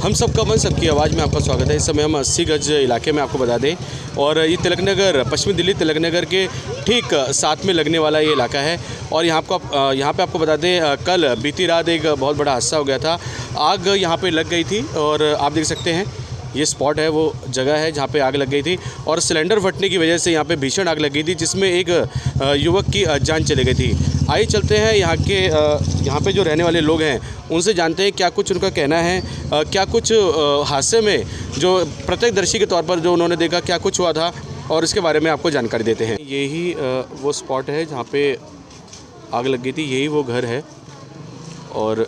हम सबका मन सबकी आवाज़ में आपका स्वागत है। इस समय हम 80 गज इलाके में आपको बता दें, और ये तिलक नगर, पश्चिमी दिल्ली तिलक नगर के ठीक साथ में लगने वाला ये इलाका है। और यहाँ पे आपको बता दें, कल बीती रात एक बहुत बड़ा हादसा हो गया था। आग यहाँ पे लग गई थी और आप देख सकते हैं ये स्पॉट है, वो जगह है जहाँ पे आग लग गई थी और सिलेंडर फटने की वजह से यहाँ पे भीषण आग लग गई थी, जिसमें एक युवक की जान चली गई थी। आइए चलते हैं यहाँ पे जो रहने वाले लोग हैं उनसे जानते हैं क्या कुछ उनका कहना है, क्या कुछ हादसे में जो प्रत्यक्षदर्शी के तौर पर जो उन्होंने देखा क्या कुछ हुआ था, और इसके बारे में आपको जानकारी देते हैं। यही वो स्पॉट है जहाँ पे आग लग गई थी, यही वो घर है और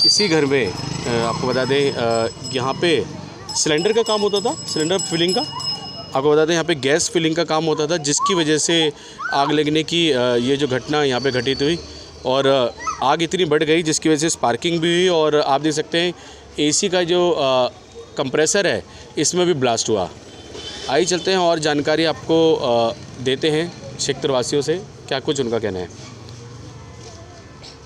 इसी घर में आपको बता दें यहाँ पे सिलेंडर का काम होता था, सिलेंडर फिलिंग का। आपको बता दें यहाँ पे गैस फिलिंग का काम होता था, जिसकी वजह से आग लगने की ये जो घटना यहाँ पे घटित हुई और आग इतनी बढ़ गई जिसकी वजह से स्पार्किंग भी हुई। और आप देख सकते हैं एसी का जो कंप्रेसर है इसमें भी ब्लास्ट हुआ। आइए चलते हैं और जानकारी आपको देते हैं क्षेत्रवासियों से क्या कुछ उनका कहना है।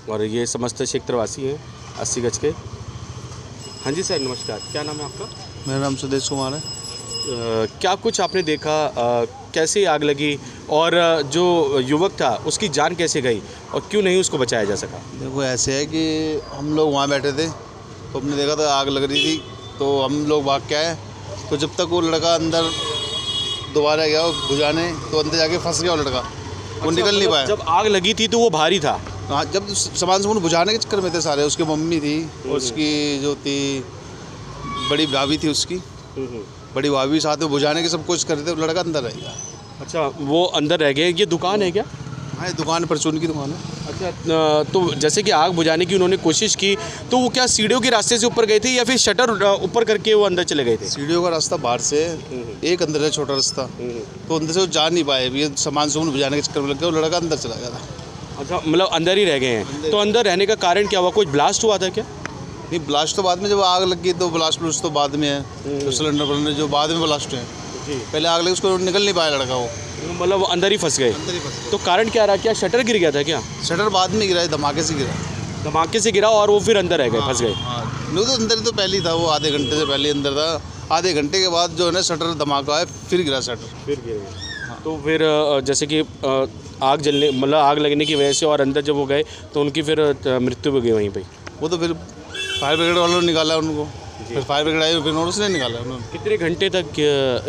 और ये समस्त क्षेत्रवासी हैं 80 गज के। हाँ जी सर, नमस्कार, क्या नाम है आपका? मेरा नाम सुदेश कुमार है। क्या कुछ आपने देखा, कैसे आग लगी और जो युवक था उसकी जान कैसे गई और क्यों नहीं उसको बचाया जा सका? देखो ऐसे है कि हम लोग वहाँ बैठे थे तो हमने देखा था आग लग रही थी, तो हम लोग भाग के आए। तो जब तक वो लड़का अंदर दोबारा गया वो बुझाने, तो अंदर जाके फंस गया वो लड़का, वो निकल नहीं पाया। जब आग लगी थी तो वो भारी था? हाँ, जब सामान बुझाने के चक्कर में थे सारे। उसकी मम्मी थी, उसकी जो थी बड़ी भाभी थी, उसकी बड़ी भाभी साथ में बुझाने की सब कुछ कर रहे थे, लड़का अंदर रह गया। अच्छा, वो अंदर रह गए। ये दुकान है क्या? हाँ, दुकान परचून की दुकान है। अच्छा, तो जैसे कि आग बुझाने की उन्होंने कोशिश की, तो वो क्या सीढ़ियों के रास्ते से ऊपर गए थे या फिर शटर ऊपर करके वो अंदर चले गए थे? सीढ़ियों का रास्ता बाहर से, एक अंदर है छोटा रास्ता, तो अंदर से वो जा नहीं पाए। ये सामान बुझाने के चक्कर में लग गया, वो लड़का अंदर चला गया था। अच्छा, मतलब अंदर ही रह गए हैं। तो अंदर रहने का कारण क्या हुआ? कुछ ब्लास्ट हुआ था क्या? नहीं, ब्लास्ट तो बाद में, जब आग लग गई तो ब्लास्ट तो बाद में है। तो सिलेंडर जो बाद में ब्लास्ट है, पहले आग लगी उसको निकल नहीं पाया लड़का, वो मतलब अंदर ही फंस गए। तो कारण क्या रहा? क्या शटर गिर गया था क्या? शटर बाद में गिरा है, धमाके से गिरा। धमाके से गिरा और वो फिर अंदर रह गए, फंस गए। नहीं, तो अंदर तो पहले ही था, वो आधे घंटे से पहले अंदर था। आधे घंटे के बाद जो है ना शटर धमाका है, फिर गिरा शटर, फिर गिर गया। तो फिर जैसे कि आग जलने, मतलब आग लगने की वजह से और अंदर जब वो गए तो उनकी फिर मृत्यु हो गई वहीं पे। वो तो फिर फायर ब्रिगेड वालों ने निकाला उनको, फिर फायर ब्रिगेड आई, फिर उसने निकाला उन्होंने। कितने घंटे तक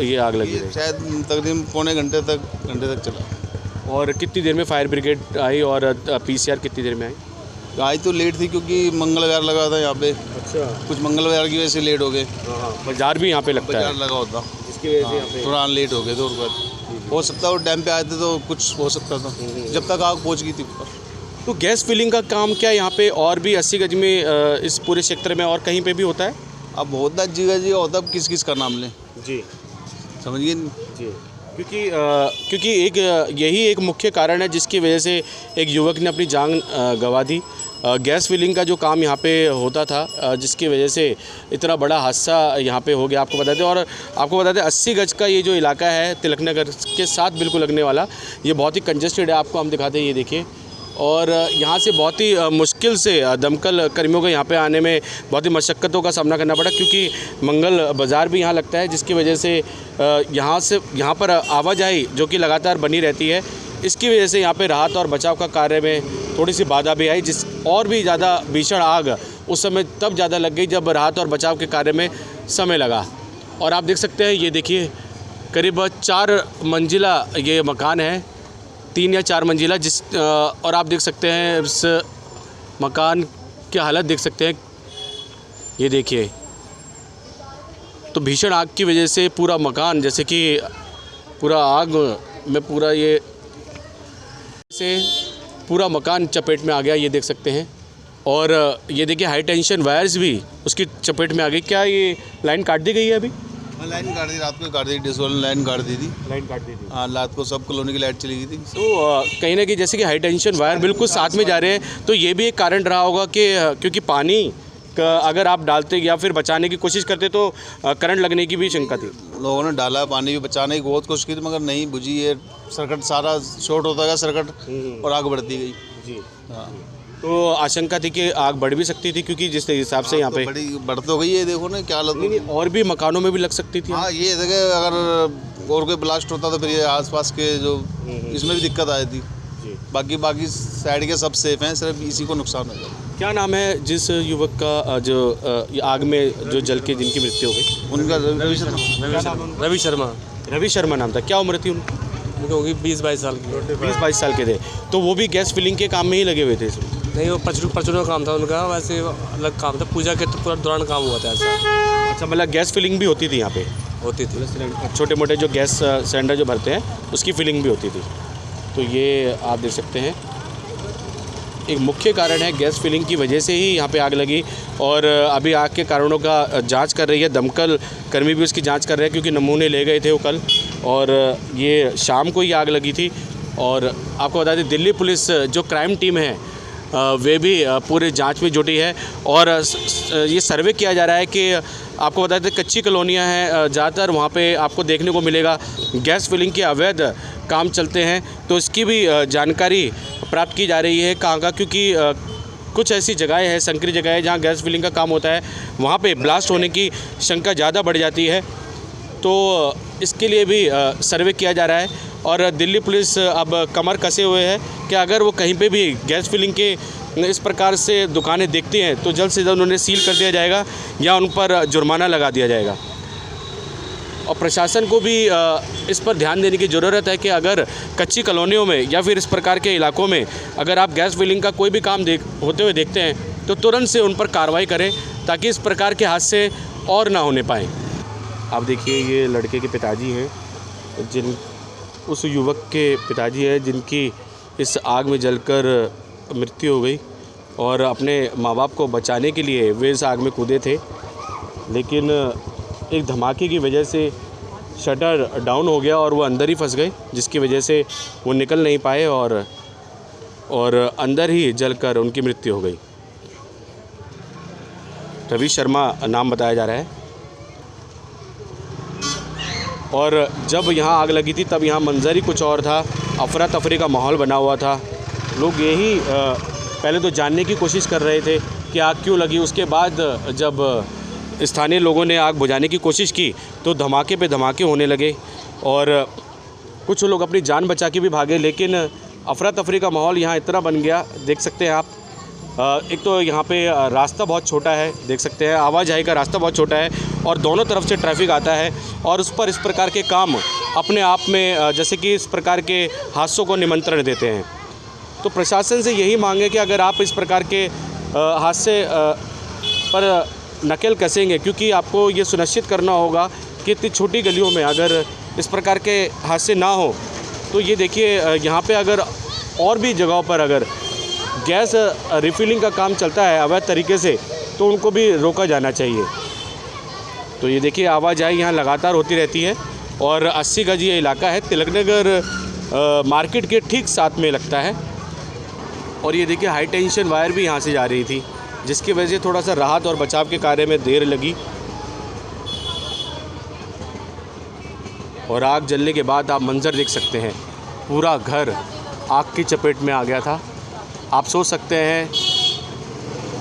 ये आग लगी रही? शायद तकरीबन पौने घंटे तक चला। और कितनी देर में फायर ब्रिगेड आई और पीसीआर कितनी देर में आई? आई तो लेट थी क्योंकि मंगल बाजार लगा था यहाँ पे। अच्छा, कुछ मंगल बाजार की वजह से लेट हो गए। बाजार भी यहाँ पे लगता है, बाजार लगा होता, जिसकी वजह से यहाँ पे थोड़ा लेट हो गए थे। और हो सकता है वो टाइम पे आए थे तो कुछ हो सकता था, जब तक आग पहुँच गई थी ऊपर। तो गैस फिलिंग का काम क्या यहाँ पे और भी 80 गज में, इस पूरे क्षेत्र में और कहीं पे भी होता है? अब होता जगह जी होता, अब किस किस का नाम लें जी, समझिए जी। क्योंकि एक यही एक मुख्य कारण है जिसकी वजह से एक युवक ने अपनी जान गंवा दी। गैस फिलिंग का जो काम यहाँ पे होता था, जिसकी वजह से इतना बड़ा हादसा यहाँ पे हो गया। आपको बता दें, और आपको बता दें 80 गज का ये जो इलाका है तिलक नगर के साथ बिल्कुल लगने वाला, ये बहुत ही कंजेस्टेड है। आपको हम दिखाते हैं, ये देखिए। और यहाँ से बहुत ही मुश्किल से दमकल कर्मियों को यहाँ पे आने में बहुत ही मशक्क़तों का सामना करना पड़ा, क्योंकि मंगल बाज़ार भी यहाँ लगता है, जिसकी वजह से यहाँ पर आवाजाही जो कि लगातार बनी रहती है, इसकी वजह से यहाँ पे राहत और बचाव का कार्य में थोड़ी सी बाधा भी आई। जिस और भी ज़्यादा भीषण आग उस समय तब ज़्यादा लग गई जब राहत और बचाव के कार्य में समय लगा। और आप देख सकते हैं, ये देखिए करीब 4 मंजिला ये मकान है, 3 या 4 मंजिला, और आप देख सकते हैं इस मकान की हालत देख सकते हैं, ये देखिए। तो भीषण आग की वजह से पूरा मकान, जैसे कि पूरा आग में पूरा ये से पूरा मकान चपेट में आ गया, ये देख सकते हैं। और ये देखिए हाई टेंशन वायर्स भी उसकी चपेट में आ गई। क्या ये लाइन काट दी गई है अभी? लाइन काट दी, रात को काट दी, डिस वाली लाइन काट दी थी। लाइन काट दी थी, हाँ, रात को सब कॉलोनी की लाइट चली गई थी। तो कहीं ना कहीं जैसे कि हाई टेंशन वायर बिल्कुल साथ में जा रहे हैं, तो ये भी एक कारण रहा होगा कि क्योंकि पानी अगर आप डालते या फिर बचाने की कोशिश करते तो करंट लगने की भी शंका थी। लोगों ने डाला, पानी भी बचाने की बहुत कोशिश की थी, मगर नहीं बुझी। ये सर्किट सारा शॉर्ट होता गया सर्किट, और आग बढ़ती गई। जी, हाँ। तो आशंका थी कि आग बढ़ भी सकती थी, क्योंकि जिस हिसाब से यहाँ पे बड़ी बढ़ तो गई है, देखो ना क्या हालत नहीं, और भी मकानों में भी लग सकती थी। हाँ, ये देखिए अगर और कोई ब्लास्ट होता तो फिर ये आसपास के जो इसमें भी दिक्कत आई थी। जी। बाकी साइड के सब सेफ हैं, सिर्फ इसी को नुकसान हो गया। क्या नाम है जिस युवक का जो ये आग में जो जल के जिनकी मृत्यु हो गई? उनका रवि शर्मा। रवि शर्मा नाम था। क्या उम्र थी उनकी? होगी 20-22 साल की। 20-22 साल के थे। तो वो भी गैस फिलिंग के काम में ही लगे हुए थे इसमें? नहीं, वो परचून का काम था उनका, वैसे अलग काम था, पूजा के पूरा दौरान काम हुआ था ऐसा। अच्छा, मतलब गैस फिलिंग भी होती थी यहाँ पे? होती थी। छोटे मोटे जो गैस सिलेंडर जो भरते हैं उसकी फिलिंग भी होती थी। तो ये आप देख सकते हैं एक मुख्य कारण है, गैस फिलिंग की वजह से ही यहाँ पे आग लगी। और अभी आग के कारणों का जांच कर रही है, दमकल कर्मी भी उसकी जांच कर रहे हैं, क्योंकि नमूने ले गए थे वो कल, और ये शाम को ही आग लगी थी। और आपको बता दें, दिल्ली पुलिस जो क्राइम टीम है वे भी पूरे जांच में जुटी है। और ये सर्वे किया जा रहा है कि आपको बता दें, कच्ची कॉलोनियाँ हैं ज़्यादातर, वहाँ पे आपको देखने को मिलेगा गैस फिलिंग के अवैध काम चलते हैं। तो इसकी भी जानकारी प्राप्त की जा रही है कहाँ का, क्योंकि कुछ ऐसी जगहें हैं, संकरी जगहें जहाँ गैस फिलिंग का काम होता है, वहाँ पे ब्लास्ट होने की शंका ज़्यादा बढ़ जाती है। तो इसके लिए भी सर्वे किया जा रहा है। और दिल्ली पुलिस अब कमर कसे हुए है कि अगर वो कहीं पे भी गैस फिलिंग के इस प्रकार से दुकानें देखते हैं तो जल्द से जल्द उन्हें सील कर दिया जाएगा या उन पर जुर्माना लगा दिया जाएगा। और प्रशासन को भी इस पर ध्यान देने की ज़रूरत है कि अगर कच्ची कॉलोनियों में या फिर इस प्रकार के इलाकों में अगर आप गैस फिलिंग का कोई भी काम होते हुए देखते हैं तो तुरंत से उन पर कार्रवाई करें, ताकि इस प्रकार के हादसे और ना होने पाएँ। आप देखिए, ये लड़के के पिताजी हैं, उस युवक के पिताजी हैं जिनकी इस आग में जलकर मृत्यु हो गई, और अपने माँ बाप को बचाने के लिए वे इस आग में कूदे थे, लेकिन एक धमाके की वजह से शटर डाउन हो गया और वो अंदर ही फंस गए, जिसकी वजह से वो निकल नहीं पाए और अंदर ही जलकर उनकी मृत्यु हो गई। रवि शर्मा नाम बताया जा रहा है। और जब यहाँ आग लगी थी तब यहाँ मंजर ही कुछ और था, अफरा तफरी का माहौल बना हुआ था। लोग यही पहले तो जानने की कोशिश कर रहे थे कि आग क्यों लगी। उसके बाद जब स्थानीय लोगों ने आग बुझाने की कोशिश की तो धमाके पे धमाके होने लगे, और कुछ लोग अपनी जान बचा के भी भागे, लेकिन अफरा तफरी का माहौल यहाँ इतना बन गया, देख सकते हैं आप। एक तो यहाँ पे रास्ता बहुत छोटा है, देख सकते हैं, आवाजाही का रास्ता बहुत छोटा है और दोनों तरफ से ट्रैफिक आता है, और उस पर इस प्रकार के काम अपने आप में जैसे कि इस प्रकार के हादसों को निमंत्रण देते हैं। तो प्रशासन से यही मांग है कि अगर आप इस प्रकार के हादसे पर नकेल कसेंगे, क्योंकि आपको ये सुनिश्चित करना होगा कि इतनी छोटी गलियों में अगर इस प्रकार के हादसे ना हो, तो ये देखिए यहाँ पे अगर और भी जगहों पर अगर गैस रिफिलिंग का काम चलता है अवैध तरीके से, तो उनको भी रोका जाना चाहिए। तो ये देखिए, आवाजाही यहाँ लगातार होती रहती है, और 80 गज ये इलाका है, तिलकनगर मार्केट के ठीक साथ में लगता है। और ये देखिए, हाई टेंशन वायर भी यहाँ से जा रही थी, जिसकी वजह से थोड़ा सा राहत और बचाव के कार्य में देर लगी। और आग जलने के बाद आप मंजर देख सकते हैं, पूरा घर आग की चपेट में आ गया था। आप सोच सकते हैं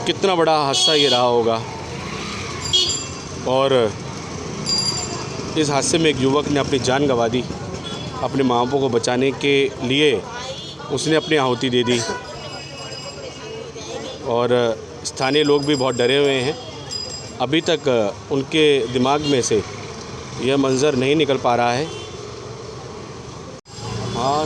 कितना बड़ा हादसा ये रहा होगा। और इस हादसे में एक युवक ने अपनी जान गंवा दी, अपने माँ बापों को बचाने के लिए उसने अपनी आहुति दे दी। और स्थानीय लोग भी बहुत डरे हुए हैं, अभी तक उनके दिमाग में से यह मंजर नहीं निकल पा रहा है। हाँ,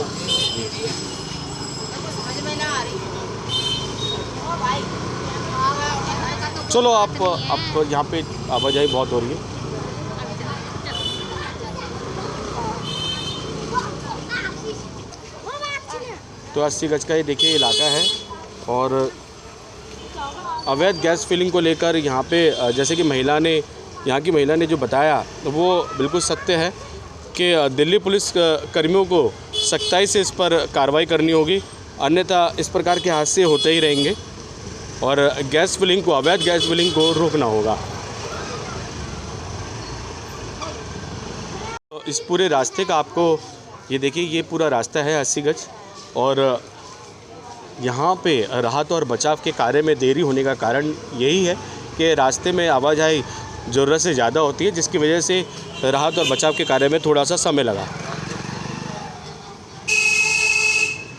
चलो आप यहाँ पे आवाजाही बहुत हो रही है। तो 80 गज का ये देखिए इलाका है, और अवैध गैस फिलिंग को लेकर यहाँ पे जैसे कि यहाँ की महिला ने जो बताया वो बिल्कुल सत्य है कि दिल्ली पुलिस कर्मियों को सख्ताई से इस पर कार्रवाई करनी होगी, अन्यथा इस प्रकार के हादसे होते ही रहेंगे और गैस फिलिंग को, अवैध गैस फिलिंग को रोकना होगा। तो इस पूरे रास्ते का आपको ये देखिए, ये पूरा रास्ता है 80 गज, और यहाँ पे राहत और बचाव के कार्य में देरी होने का कारण यही है कि रास्ते में आवाजाही ज़रूरत से ज़्यादा होती है, जिसकी वजह से राहत और बचाव के कार्य में थोड़ा सा समय लगा।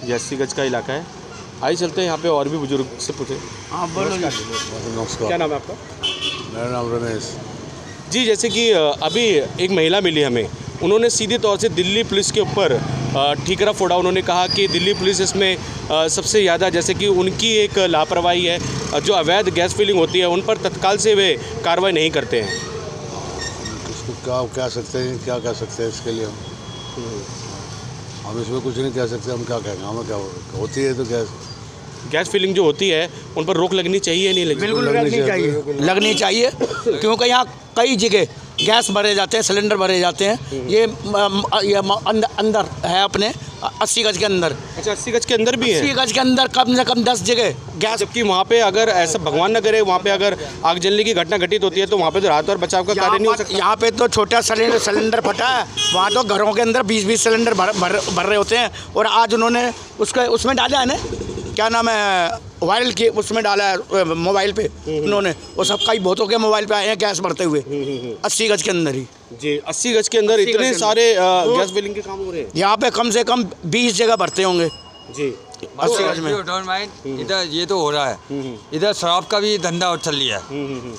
ये 80 गज का इलाका है। आइए चलते हैं यहाँ पे और भी बुजुर्ग से पूछे। हाँ बोलो। नमस्कार। क्या नाम है आपका? मेरा नाम रमेश। जी, जैसे कि अभी एक महिला मिली हमें, उन्होंने सीधे तौर से दिल्ली पुलिस के ऊपर ठीकरा फोड़ा। उन्होंने कहा कि दिल्ली पुलिस इसमें सबसे ज़्यादा, जैसे कि उनकी एक लापरवाही है, जो अवैध गैस फिलिंग होती है उन पर तत्काल से वे कार्रवाई नहीं करते हैं। इसको क्या कह सकते हैं, क्या कह सकते हैं इसके लिए हम इसमें कुछ नहीं कह सकते। हम क्या कहेंगे, हमें क्या होती है तो गैस फिलिंग जो होती है उन पर रोक लगनी चाहिए, नहीं लगनी? बिल्कुल लगनी चाहिए क्योंकि यहाँ कई जगह गैस भरे जाते हैं, सिलेंडर भरे जाते हैं। ये अंदर है अपने 80 गज के अंदर। अच्छा, 80 गज के अंदर भी है? 80 गज के अंदर कम से कम 10 जगह गैस। जबकि वहाँ पे अगर ऐसा भगवान न करे, वहाँ पे अगर आग जलने की घटना घटित होती है तो वहाँ पे तो राहत और बचाव का कार्य नहीं हो सकता। यहाँ पे तो छोटा सिलेंडर फटा है, वहाँ तो घरों के अंदर 20-20 सिलेंडर भर रहे होते हैं। और आज उन्होंने उसमें डाला है ना, क्या नाम है, वायरल के उसमें डाला है मोबाइल पे उन्होंने, वो सब कई बहुतों के मोबाइल पे आए हैं गैस भरते हुए 80 गज के अंदर ही। जी, 80 गज के अंदर इतने सारे गैस फिलिंग के काम हो रहे हैं। यहाँ पे कम से कम 20 जगह भरते होंगे जी 80 गज में। डोंट माइंड, इधर ये तो हो रहा है, इधर शराब का भी धंधा चल रहा है।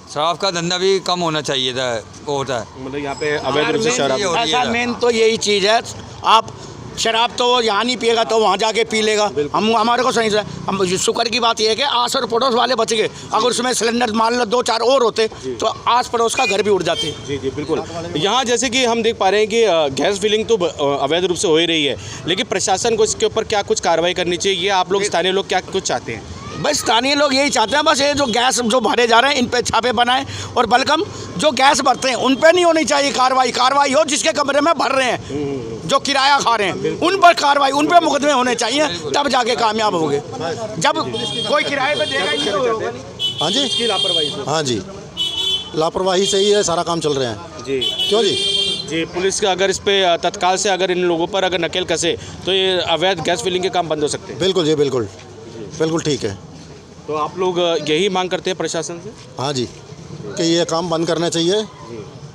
शराब का धंधा भी कम होना चाहिए था, वो होता है मतलब यहाँ पे अवैध रूप से शराब। ऐसा मेन तो यही चीज़ है, आप शराब तो वो यहाँ नहीं पिएगा तो वहाँ जाके पी लेगा। हम हमारे को सही से, हम शुक्र की बात यह है कि आस और पड़ोस वाले बच गए। अगर उसमें सिलेंडर मान लो 2-4 और होते तो आस पड़ोस का घर भी उड़ जाते। जी जी बिल्कुल। यहाँ जैसे कि हम देख पा रहे हैं कि गैस फिलिंग तो अवैध रूप से हो ही रही है, लेकिन प्रशासन को इसके ऊपर क्या कुछ कार्रवाई करनी चाहिए? ये आप लोग स्थानीय लोग क्या कुछ चाहते हैं? बस स्थानीय लोग यही चाहते हैं, बस ये जो गैस जो भरे जा रहे हैं इन पे छापे बनाएं, और बलकम जो गैस भरते हैं उन पे नहीं होनी चाहिए कार्रवाई हो जिसके कमरे में भर रहे हैं, जो किराया खा रहे हैं उन पर कार्रवाई, उन पे मुकदमे होने चाहिए, तब जाके कामयाब होंगे। जब कोई किराए पे देगा ही नहीं। हाँ जी, इसकी लापरवाही से। हाँ जी, लापरवाही से ही है सारा काम चल रहे हैं जी। क्यों जी? जी, पुलिस का अगर इस पे तत्काल से अगर इन लोगों पर अगर नकेल कसे तो ये अवैध गैस फिलिंग के काम बंद हो सकते हैं। बिल्कुल जी, बिल्कुल बिल्कुल ठीक है। तो आप लोग यही मांग करते हैं प्रशासन से? हाँ जी, कि ये काम बंद करना चाहिए।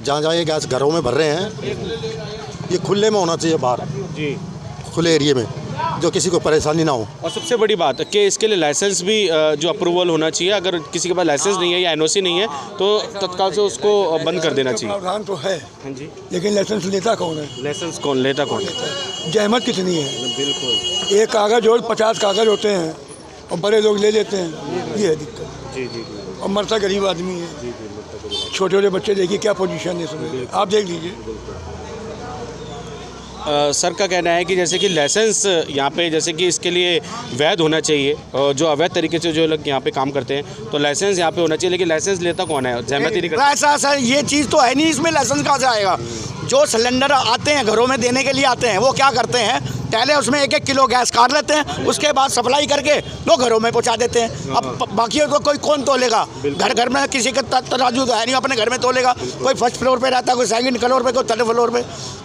जहाँ जहाँ ये गैस घरों में भर रहे हैं, ये खुले में होना चाहिए, बाहर जी, खुले एरिया में, जो किसी को परेशानी ना हो। और सबसे बड़ी बात है कि इसके लिए लाइसेंस भी जो अप्रूवल होना चाहिए। अगर किसी के पास लाइसेंस नहीं है या एनओसी नहीं है तो तत्काल से उसको बंद कर देना चाहिए। प्रावधान तो है, हाँ जी, लेकिन लाइसेंस लेता कौन है? लाइसेंस कौन लेता कौन है? जहमत कितनी है? बिल्कुल। एक कागज़ और 50 कागज़ होते हैं और बड़े लोग ले लेते हैं, ये है दिक्कत। जी जी और मरता गरीब आदमी है, छोटे छोटे बच्चे देखिए क्या पोजीशन है इसमें, आप देख लीजिए। सर का कहना है कि जैसे कि लाइसेंस यहाँ पे जैसे कि इसके लिए वैध होना चाहिए, और जो अवैध तरीके से जो लोग यहाँ पे काम करते हैं तो लाइसेंस यहाँ पे होना चाहिए, लेकिन लाइसेंस लेता कौन है? जहमत ही नहीं करता। ऐसा ये चीज़ तो है नहीं, इसमें लाइसेंस कहाँ से आएगा? जो सिलेंडर आते हैं घरों में देने के लिए आते हैं, वो क्या करते हैं, पहले उसमें 1-1 किलो गैस काट लेते हैं, उसके बाद सप्लाई करके वो घरों में पहुंचा देते हैं। अब बाकी को कोई कौन तोलेगा? घर में किसी का तराजू तो है नहीं, अपने घर में तोलेगा। कोई फर्स्ट फ्लोर पे रहता है, कोई सेकंड फ्लोर पे, कोई थर्ड फ्लोर पे।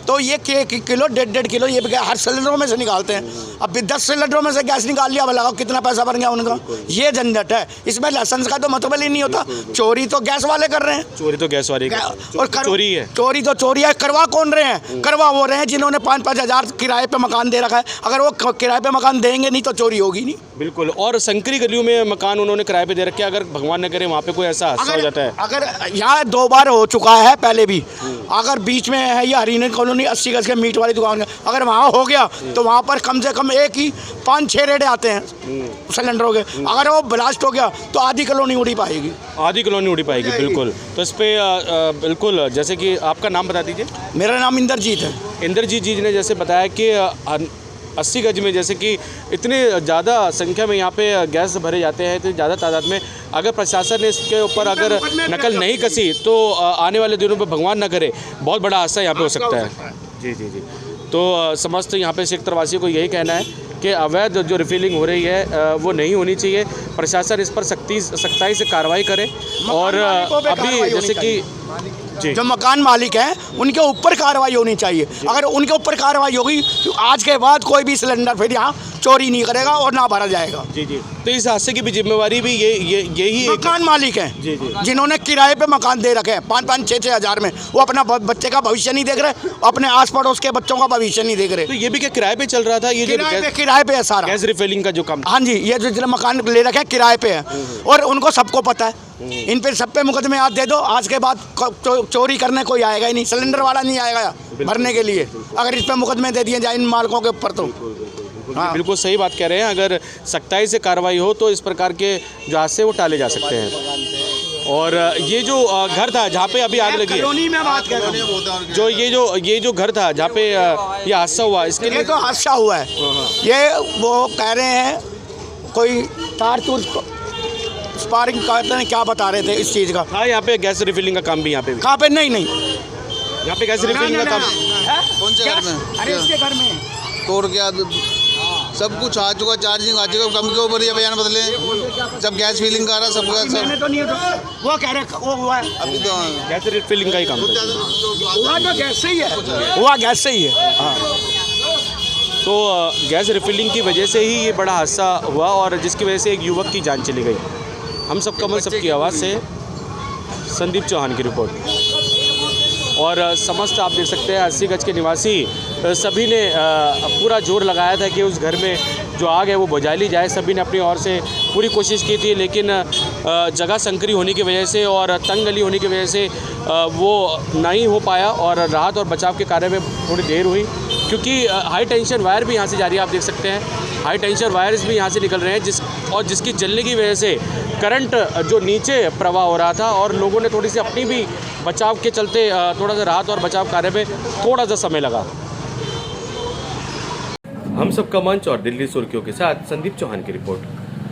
तो ये 1 किलो 1.5 किलो ये हर सिलेंडरों में से निकालते हैं। अब 10 सिलेंडरों में से गैस निकाल लिया, लगाओ कितना पैसा बन गया उनका। ये झंझट है, इसमें लाइसेंस का तो मतलब ही नहीं होता। चोरी तो गैस वाले कर रहे हैं, चोरी तो गैस वाले और चोरी है। चोरी तो चोरी है। करवा कौन रहे हैं? करवा वो रहे हैं जिन्होंने 5-5 हज़ार किराए पे मकान दे रखा है। अगर वो किराए पे मकान देंगे नहीं तो चोरी होगी नहीं। बिल्कुल। और संकरी गलियों में मकान उन्होंने किराए पे दे रखे, अगर भगवान न करे वहाँ पे कोई ऐसा हादसा हो जाता है। अगर यहाँ 2 बार हो चुका है पहले भी, अगर बीच में है ये हरिनगर कॉलोनी 80 गज के मीट वाली दुकान, अगर वहाँ हो गया तो वहाँ पर कम से कम एक ही 5-6 रेडे आते हैं सिलेंडरों के। अगर वो ब्लास्ट हो गया तो आधी कॉलोनी उड़ी पाएगी, आधी कॉलोनी उड़ी पाएगी। बिल्कुल। तो इस पर बिल्कुल, जैसे कि आपका नाम बता दीजिए। मेरा नाम इंद्रजीत है। इंद्रजीत जी ने जैसे बताया कि 80 गज में जैसे कि इतने ज़्यादा संख्या में यहाँ पे गैस भरे जाते हैं, इतनी ज़्यादा तादाद में, अगर प्रशासन ने इसके ऊपर अगर नकल नहीं कसी तो आने वाले दिनों में भगवान न करे बहुत बड़ा हादसा यहाँ पे हो सकता है। जी जी जी। तो समस्त यहाँ पे सेक्टर वासियों को यही कहना है कि अवैध जो रिफिलिंग हो रही है वो नहीं होनी चाहिए। प्रशासन इस पर सख्ताई से कार्रवाई करे। और अभी जैसे कि जी। जो मकान मालिक हैं उनके ऊपर कार्रवाई होनी चाहिए। अगर उनके ऊपर कार्रवाई होगी तो आज के बाद कोई भी सिलेंडर फिर यहाँ चोरी नहीं करेगा और ना भरा जाएगा। जी जी। तो इस हादसे की भी जिम्मेवारी भी यही एक मकान मालिक हैं जी, जी। जिन्होंने किराए पे मकान दे रखे हैं 5-5, 6-6 हज़ार में, वो अपना बच्चे का भविष्य नहीं देख रहे, अपने आस पड़ोस के बच्चों का भविष्य नहीं देख रहे। तो ये भी क्या किराए पे चल रहा था? ये जो किराए पे है सारा। गैस रिफिलिंग का जो काम था। हाँ जी, ये जो मकान ले रखे हैं किराए पे है और उनको सबको पता है। इन पे सब पे मुकदमे आज दे दो, आज के बाद चोरी करने कोई आएगा ही नहीं, सिलेंडर वाला नहीं आएगा भरने के लिए अगर इस पे मुकदमे दे दिए जाए इन मालिकों के ऊपर। तो हाँ। बिल्कुल सही बात कह रहे हैं। अगर सख्ताई से कार्रवाई हो तो इस प्रकार के जो हादसे वो टाले जा सकते हैं। और ये जो घर था जहाँ पे अभी आग लगी है, कॉलोनी में बात कर रहे हैं, जो ये जो घर था जहाँ पे ये हादसा हुआ, इसके लिए तो हादसा हुआ है। ये वो कह रहे हैं कोई तार तूर स्पार्किंग करते हैं, क्या बता रहे थे इस चीज़ का। हाँ, यहाँ पे गैस रिफिलिंग का काम भी यहाँ पे कहाँ पे? नहीं यहाँ पे गैस रिफिलिंग का काम। कौन से घर में? अरे इसके घर में तोड़ के सब कुछ आ चुका, चार्जिंग आ चुका, कम के ऊपर ये बयान बदले, सब गैस फिलिंग का रहा, सब मैंने तो नहीं वो कह रहे वो हुआ है, अभी तो गैस रिफिलिंग का ही काम था। हुआ तो गैस से ही है, हुआ गैस से ही है। हाँ। तो गैस रिफिलिंग की वजह से ही ये बड़ा हादसा हुआ और जिसकी वजह से एक युवक की जान चली गई। हम सब कमल सबकी आवाज़ से संदीप चौहान की रिपोर्ट। और समस्त आप देख सकते हैं 80 गज के निवासी सभी ने पूरा जोर लगाया था कि उस घर में जो आग है वो बुझा ली जाए। सभी ने अपनी ओर से पूरी कोशिश की थी, लेकिन जगह संकरी होने की वजह से और तंग गली होने की वजह से वो नहीं हो पाया और राहत और बचाव के कार्य में थोड़ी देर हुई, क्योंकि हाई टेंशन वायर भी यहाँ से जा रही है। आप देख सकते हैं हाई टेंशन वायर्स भी यहाँ से निकल रहे हैं जिसकी जलने की वजह से करंट जो नीचे प्रवाह हो रहा था और लोगों ने थोड़ी सी अपनी भी बचाव के चलते थोड़ा सा राहत और बचाव कार्य में थोड़ा सा समय लगा। हम सबका मंच और दिल्ली सुर्खियों के साथ संदीप चौहान की रिपोर्ट।